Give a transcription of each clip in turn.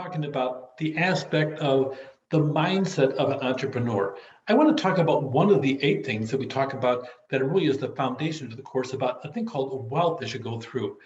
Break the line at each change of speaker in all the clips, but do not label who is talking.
talking about the aspect of the mindset of an entrepreneur. I want to talk about one of the 8 things that we talk about that really is the foundation of the course, about a thing called wealth as you go through.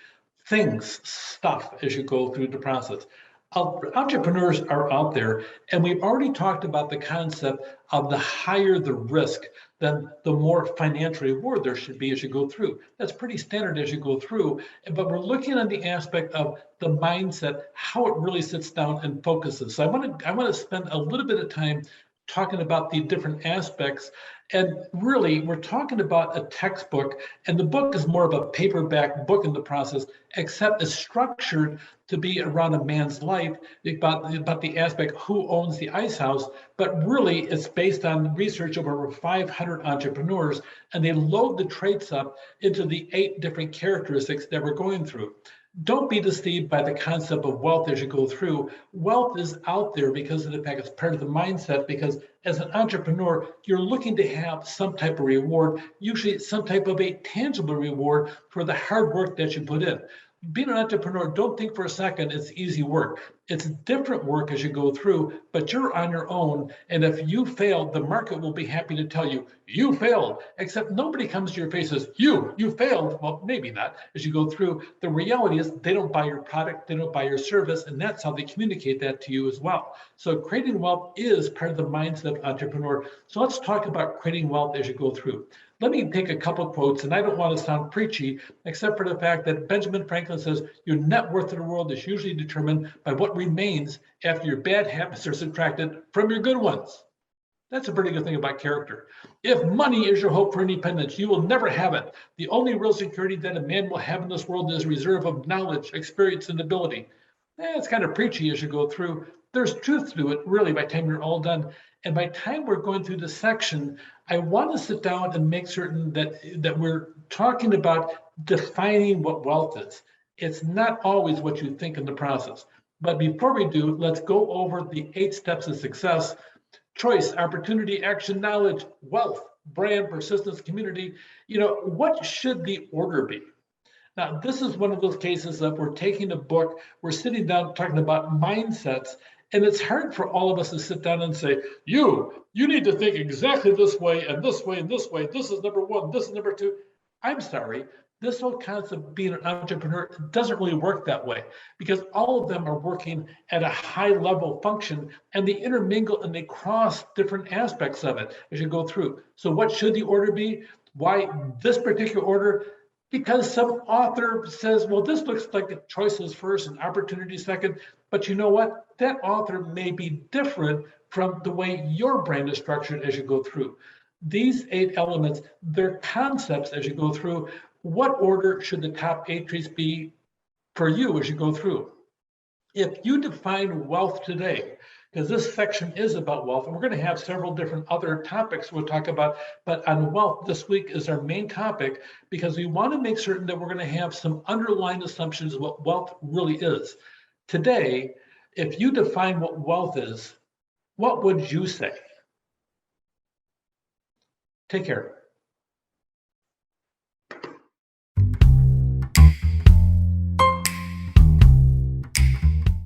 Things, stuff as you go through the process. Entrepreneurs are out there, and we've already talked about the concept of the higher the risk, then the more financial reward there should be as you go through. That's pretty standard as you go through, but we're looking at the aspect of the mindset, how it really sits down and focuses. So I want to spend a little bit of time talking about the different aspects. And really, we're talking about a textbook, and the book is more of a paperback book in the process, except it's structured to be around a man's life, about the aspect who owns the ice house. But really, it's based on research of over 500 entrepreneurs, and they load the traits up into the 8 different characteristics that we're going through. Don't be deceived by the concept of wealth as you go through. Wealth is out there because of the fact it's part of the mindset, because as an entrepreneur, you're looking to have some type of reward, usually some type of a tangible reward for the hard work that you put in. Being an entrepreneur, don't think for a second it's easy work. It's different work as you go through, but you're on your own. And if you fail, the market will be happy to tell you, you failed, except nobody comes to your face and says, you failed. Well, maybe not as you go through. The reality is they don't buy your product, they don't buy your service, and that's how they communicate that to you as well. So creating wealth is part of the mindset of entrepreneur. So let's talk about creating wealth as you go through. Let me take a couple of quotes, and I don't want to sound preachy, except for the fact that Benjamin Franklin says your net worth in the world is usually determined by what remains after your bad habits are subtracted from your good ones. That's a pretty good thing about character. If money is your hope for independence, you will never have it. The only real security that a man will have in this world is a reserve of knowledge, experience, and ability. It's kind of preachy as you go through. There's truth to it, really, by the time you're all done. And by the time we're going through this section, I want to sit down and make certain that we're talking about defining what wealth is. It's not always what you think in the process. But before we do, let's go over the 8 steps of success: choice, opportunity, action, knowledge, wealth, brand, persistence, community. What should the order be? Now, this is one of those cases of we're taking a book, we're sitting down talking about mindsets, and it's hard for all of us to sit down and say, you need to think exactly this way and this way and this way. This is number 1, this is number 2. I'm sorry, this whole concept of being an entrepreneur doesn't really work that way, because all of them are working at a high level function, and they intermingle and they cross different aspects of it as you go through. So what should the order be? Why this particular order? Because some author says, well, this looks like the choices first and opportunity second. But you know what? That author may be different from the way your brain is structured as you go through. These 8 elements, they're concepts as you go through. What order should the top 8 traits be for you as you go through? If you define wealth today, because this section is about wealth, and we're going to have several different other topics we'll talk about, but on wealth this week is our main topic, because we want to make certain that we're going to have some underlying assumptions of what wealth really is. Today, if you define what wealth is, what would you say? Take care.